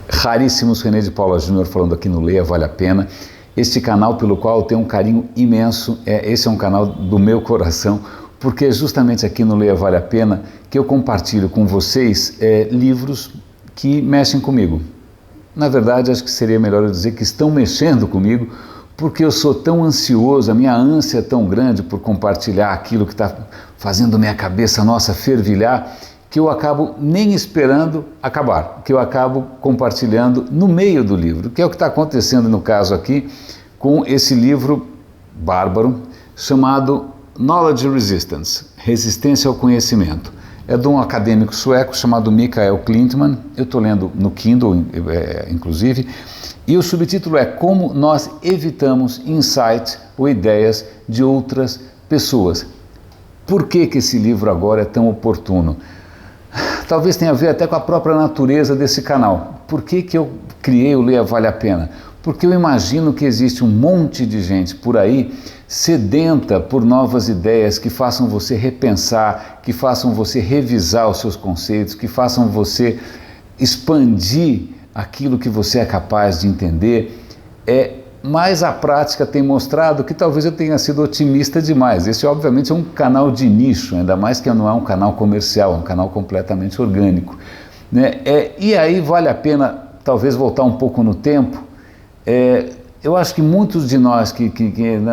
Raríssimos, René de Paula Júnior falando aqui no Leia Vale a Pena. Este canal pelo qual eu tenho um carinho imenso, esse é um canal do meu coração, porque é justamente aqui no Leia Vale a Pena que eu compartilho com vocês livros que mexem comigo. Na verdade, acho que seria melhor eu dizer que estão mexendo comigo, porque eu sou tão ansioso, a minha ânsia é tão grande por compartilhar aquilo que está fazendo minha cabeça, nossa, fervilhar, que eu acabo nem esperando acabar, que eu acabo compartilhando no meio do livro, que é o que está acontecendo no caso aqui com esse livro bárbaro chamado Knowledge Resistance, Resistência ao Conhecimento. É de um acadêmico sueco chamado Mikael Klintman, eu estou lendo no Kindle, inclusive, e o subtítulo é Como Nós Evitamos Insights ou Ideias de Outras Pessoas. Por que esse livro agora é tão oportuno? Talvez tenha a ver até com a própria natureza desse canal. Por que eu criei o Leia Vale a Pena? Porque eu imagino que existe um monte de gente por aí sedenta por novas ideias que façam você repensar, que façam você revisar os seus conceitos, que façam você expandir aquilo que você é capaz de entender. Mas a prática tem mostrado que talvez eu tenha sido otimista demais. Esse obviamente é um canal de nicho, ainda mais que não é um canal comercial, é um canal completamente orgânico, né? E aí vale a pena talvez voltar um pouco no tempo. Eu acho que muitos de nós,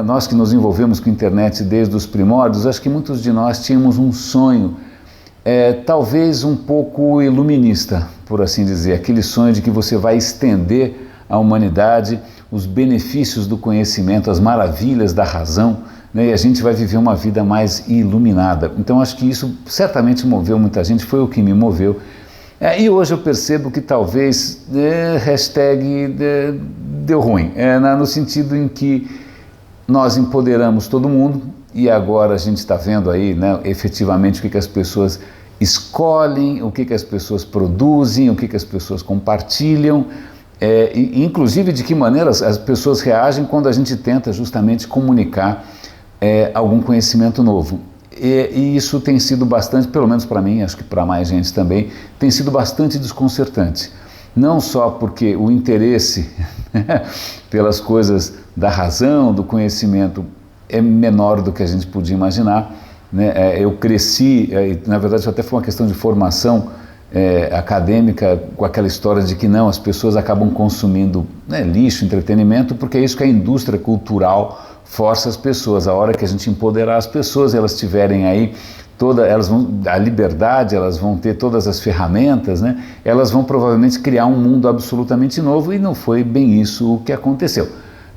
nós que nos envolvemos com a internet desde os primórdios, acho que muitos de nós tínhamos um sonho, talvez um pouco iluminista, por assim dizer, aquele sonho de que você vai estender à humanidade os benefícios do conhecimento, as maravilhas da razão, né? E a gente vai viver uma vida mais iluminada. Então acho que isso certamente moveu muita gente, foi o que me moveu. E hoje eu percebo que talvez deu ruim, no sentido em que nós empoderamos todo mundo e agora a gente está vendo aí, né, efetivamente o que as pessoas escolhem, o que as pessoas produzem, o que as pessoas compartilham, inclusive de que maneira as pessoas reagem quando a gente tenta justamente comunicar algum conhecimento novo. E isso tem sido bastante, pelo menos para mim, acho que para mais gente também, tem sido bastante desconcertante. Não só porque o interesse pelas coisas da razão, do conhecimento, é menor do que a gente podia imaginar, né? Eu cresci, na verdade isso até foi uma questão de formação acadêmica, com aquela história de que não, as pessoas acabam consumindo lixo, entretenimento, porque é isso que a indústria cultural força as pessoas. A hora que a gente empoderar as pessoas, elas tiverem aí a liberdade, elas vão ter todas as ferramentas, né? Elas vão provavelmente criar um mundo absolutamente novo, e não foi bem isso o que aconteceu,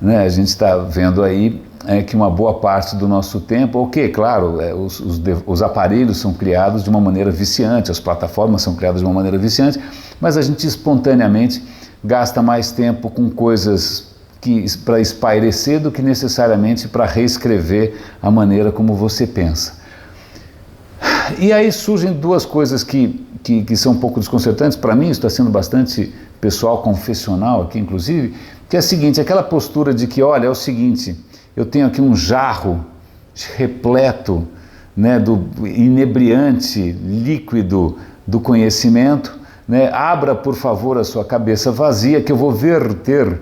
né? A gente está vendo aí que uma boa parte do nosso tempo, claro, os aparelhos são criados de uma maneira viciante, as plataformas são criadas de uma maneira viciante, mas a gente espontaneamente gasta mais tempo com coisas para espairecer do que necessariamente para reescrever a maneira como você pensa. E aí surgem duas coisas que são um pouco desconcertantes, para mim isso está sendo bastante pessoal, confessional aqui inclusive, que é a seguinte, aquela postura de que, olha, é o seguinte, eu tenho aqui um jarro repleto, né, do inebriante líquido do conhecimento, né, abra por favor a sua cabeça vazia que eu vou verter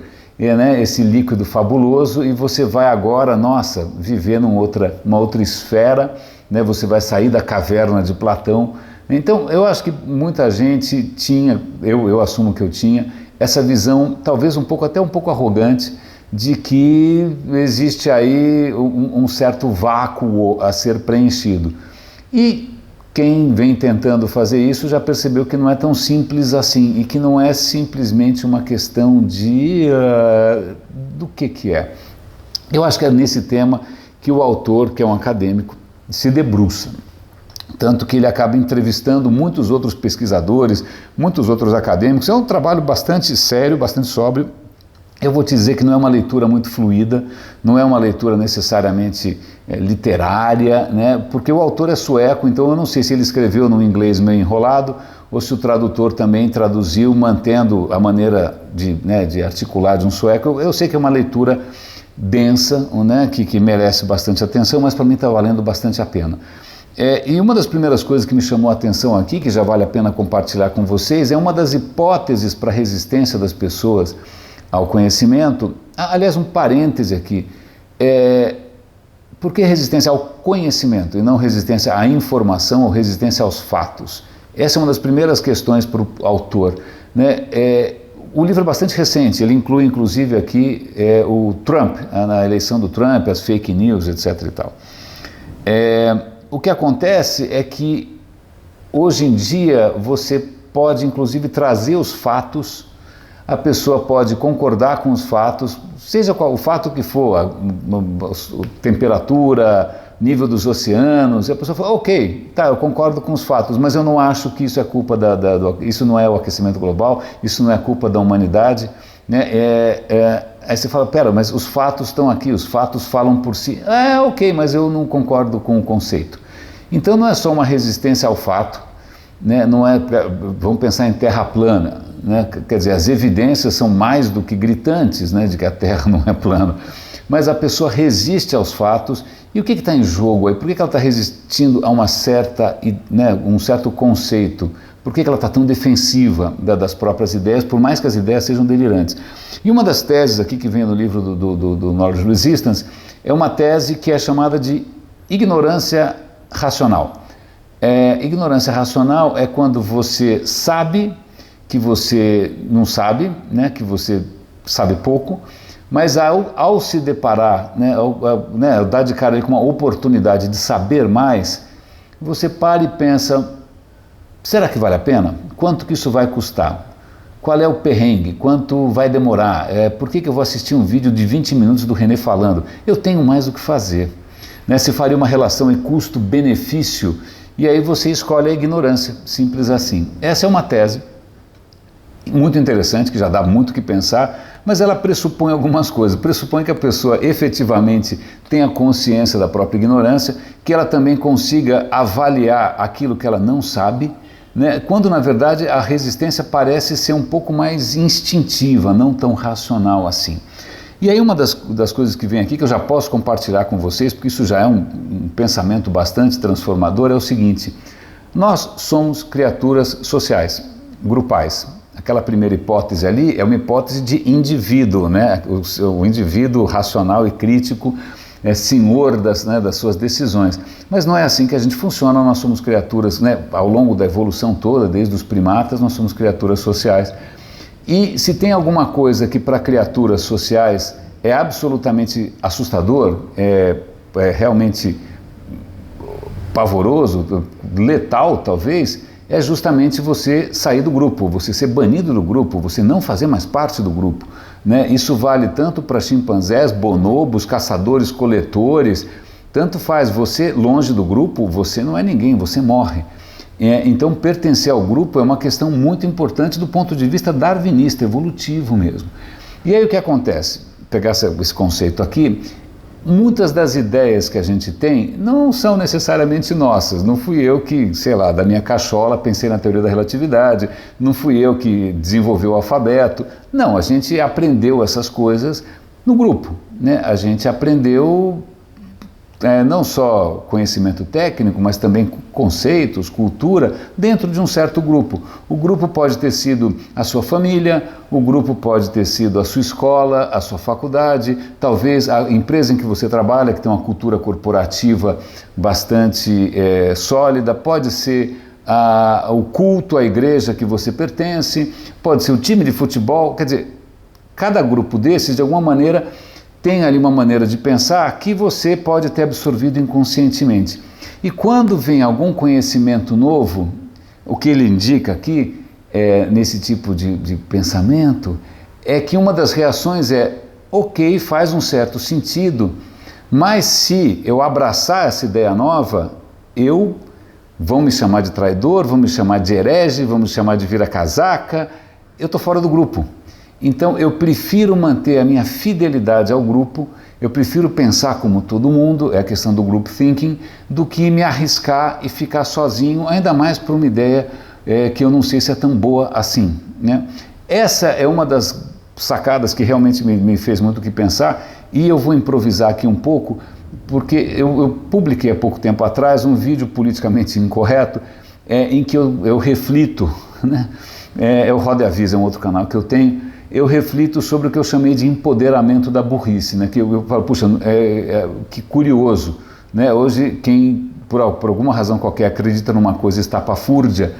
esse líquido fabuloso e você vai agora, nossa, viver uma outra esfera, né? Você vai sair da caverna de Platão. Então eu acho que muita gente tinha, eu assumo que eu tinha, essa visão talvez até um pouco arrogante de que existe aí um certo vácuo a ser preenchido. E quem vem tentando fazer isso já percebeu que não é tão simples assim e que não é simplesmente uma questão do que é. Eu acho que é nesse tema que o autor, que é um acadêmico, se debruça. Tanto que ele acaba entrevistando muitos outros pesquisadores, muitos outros acadêmicos. É um trabalho bastante sério, bastante sóbrio. Eu vou te dizer que não é uma leitura muito fluida, não é uma leitura necessariamente literária, né? Porque o autor é sueco, então eu não sei se ele escreveu num inglês meio enrolado ou se o tradutor também traduziu mantendo a maneira de articular de um sueco. Eu sei que é uma leitura densa, né? que merece bastante atenção, mas para mim está valendo bastante a pena. E uma das primeiras coisas que me chamou a atenção aqui, que já vale a pena compartilhar com vocês, é uma das hipóteses para a resistência das pessoas ao conhecimento. Aliás, um parêntese aqui. Por que resistência ao conhecimento e não resistência à informação ou resistência aos fatos? Essa é uma das primeiras questões para o autor, né? O livro é bastante recente, ele inclui inclusive aqui o Trump, na eleição do Trump, as fake news, etc. e tal. O que acontece é que hoje em dia você pode inclusive trazer os fatos, a pessoa pode concordar com os fatos, seja qual o fato que for, a temperatura, nível dos oceanos, e a pessoa fala, ok, tá, eu concordo com os fatos, mas eu não acho que isso é culpa isso não é o aquecimento global, isso não é culpa da humanidade, né? Aí você fala, pera, mas os fatos estão aqui, os fatos falam por si. Ok, mas eu não concordo com o conceito. Então não é só uma resistência ao fato, né? Não é, vamos pensar em terra plana, né? Quer dizer, as evidências são mais do que gritantes, né, de que a Terra não é plana, mas a pessoa resiste aos fatos. E o que está em jogo aí? Por que ela está resistindo a um certo conceito? Por que ela está tão defensiva das próprias ideias, por mais que as ideias sejam delirantes? E uma das teses aqui que vem no livro do Knowledge Resistance é uma tese que é chamada de ignorância racional. Ignorância racional é quando você sabe que você não sabe, né, que você sabe pouco, mas ao se deparar, ao dar de cara com uma oportunidade de saber mais, você para e pensa, será que vale a pena? Quanto que isso vai custar? Qual é o perrengue? Quanto vai demorar? Por que eu vou assistir um vídeo de 20 minutos do René falando? Eu tenho mais o que fazer. Né? Você faria uma relação em custo-benefício e aí você escolhe a ignorância, simples assim. Essa é uma tese muito interessante, que já dá muito o que pensar, mas ela pressupõe algumas coisas. Pressupõe que a pessoa efetivamente tenha consciência da própria ignorância, que ela também consiga avaliar aquilo que ela não sabe, né? Quando na verdade a resistência parece ser um pouco mais instintiva, não tão racional assim. E aí uma das coisas que vem aqui, que eu já posso compartilhar com vocês, porque isso já é um pensamento bastante transformador, é o seguinte: nós somos criaturas sociais, grupais. Aquela primeira hipótese ali é uma hipótese de indivíduo, né? O indivíduo racional e crítico é senhor das suas decisões. Mas não é assim que a gente funciona, nós somos criaturas, né? Ao longo da evolução toda, desde os primatas, nós somos criaturas sociais. E se tem alguma coisa que para criaturas sociais é absolutamente assustador, é realmente pavoroso, letal talvez, é justamente você sair do grupo, você ser banido do grupo, você não fazer mais parte do grupo, né? Isso vale tanto para chimpanzés, bonobos, caçadores-coletores, tanto faz, você longe do grupo, você não é ninguém, você morre. Então pertencer ao grupo é uma questão muito importante do ponto de vista darwinista, evolutivo mesmo. E aí o que acontece? Pegar esse conceito aqui, muitas das ideias que a gente tem não são necessariamente nossas. Não fui eu que, sei lá, da minha cachola pensei na teoria da relatividade, não fui eu que desenvolvi o alfabeto. Não, a gente aprendeu essas coisas no grupo, né? A gente aprendeu não só conhecimento técnico, mas também conceitos, cultura, dentro de um certo grupo. O grupo pode ter sido a sua família, o grupo pode ter sido a sua escola, a sua faculdade, talvez a empresa em que você trabalha, que tem uma cultura corporativa bastante sólida, pode ser o culto, a igreja que você pertence, pode ser o time de futebol, quer dizer, cada grupo desses, de alguma maneira, tem ali uma maneira de pensar que você pode ter absorvido inconscientemente. E quando vem algum conhecimento novo, o que ele indica aqui, nesse tipo de pensamento, é que uma das reações é, ok, faz um certo sentido, mas se eu abraçar essa ideia nova, vão me chamar de traidor, vão me chamar de herege, vão me chamar de vira-casaca, eu estou fora do grupo. Então eu prefiro manter a minha fidelidade ao grupo, eu prefiro pensar como todo mundo, é a questão do group thinking, do que me arriscar e ficar sozinho, ainda mais por uma ideia que eu não sei se é tão boa assim, né? Essa é uma das sacadas que realmente me fez muito o que pensar, e eu vou improvisar aqui um pouco, porque eu publiquei há pouco tempo atrás um vídeo politicamente incorreto em que eu reflito, né? O Roda e Avisa é um outro canal que eu tenho, eu reflito sobre o que eu chamei de empoderamento da burrice, né? Que eu falo, puxa, que curioso, né? Hoje quem por alguma razão qualquer acredita numa coisa estapafúrdia,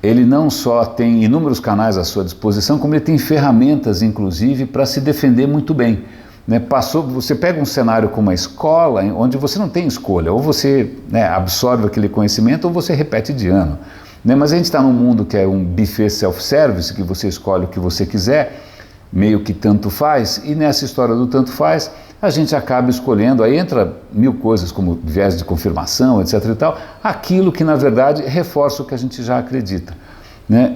ele não só tem inúmeros canais à sua disposição, como ele tem ferramentas, inclusive, para se defender muito bem. Né? Você pega um cenário como a escola, onde você não tem escolha, ou você, né, absorve aquele conhecimento, ou você repete de ano. Né? Mas a gente está num mundo que é um buffet self-service, que você escolhe o que você quiser, meio que tanto faz, e nessa história do tanto faz, a gente acaba escolhendo, aí entra mil coisas como viés de confirmação, etc. e tal, aquilo que na verdade reforça o que a gente já acredita. Né?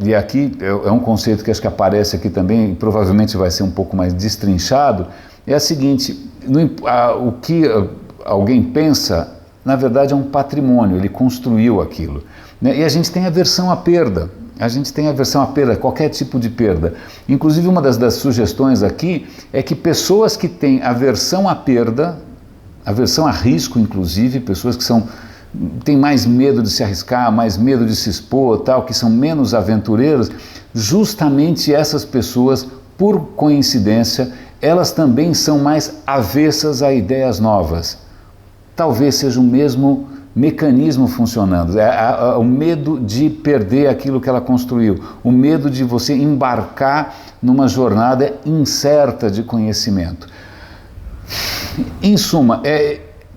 E aqui é um conceito que acho que aparece aqui também, e provavelmente vai ser um pouco mais destrinchado, é a seguinte, o que alguém pensa, na verdade é um patrimônio, ele construiu aquilo. Né? E a gente tem aversão à perda. A gente tem aversão à perda, qualquer tipo de perda. Inclusive, uma das sugestões aqui é que pessoas que têm aversão à perda, aversão a risco, inclusive, pessoas que têm mais medo de se arriscar, mais medo de se expor, tal, que são menos aventureiras, justamente essas pessoas, por coincidência, elas também são mais avessas a ideias novas. Talvez seja o mesmo mecanismo funcionando, o medo de perder aquilo que ela construiu, o medo de você embarcar numa jornada incerta de conhecimento. Em suma,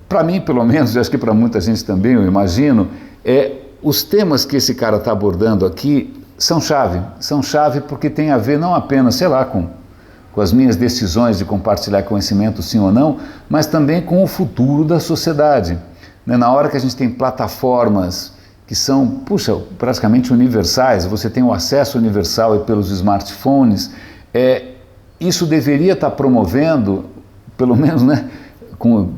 para mim pelo menos, e acho que para muita gente também, eu imagino, os temas que esse cara está abordando aqui são chave porque tem a ver não apenas, sei lá, com as minhas decisões de compartilhar conhecimento sim ou não, mas também com o futuro da sociedade. Na hora que a gente tem plataformas que são, praticamente universais, você tem o acesso universal pelos smartphones, isso deveria estar promovendo, pelo menos, né,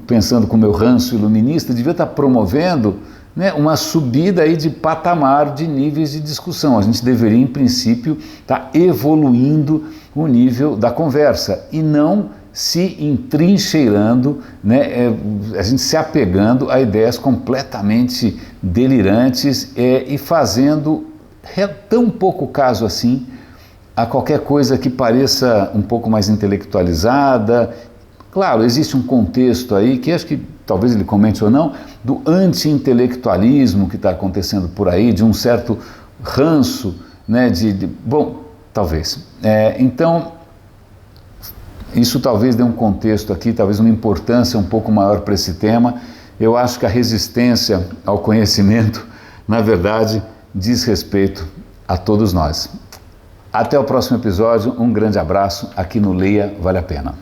pensando com o meu ranço iluminista, devia estar promovendo, né, uma subida aí de patamar de níveis de discussão. A gente deveria, em princípio, estar evoluindo o nível da conversa e não se entrincheirando, né, a gente se apegando a ideias completamente delirantes e fazendo tão pouco caso assim a qualquer coisa que pareça um pouco mais intelectualizada. Claro, existe um contexto aí que acho que talvez ele comente ou não, do anti-intelectualismo que está acontecendo por aí, de um certo ranço, né, bom, talvez. Então, isso talvez dê um contexto aqui, talvez uma importância um pouco maior para esse tema. Eu acho que a resistência ao conhecimento, na verdade, diz respeito a todos nós. Até o próximo episódio, um grande abraço aqui no Leia Vale a Pena.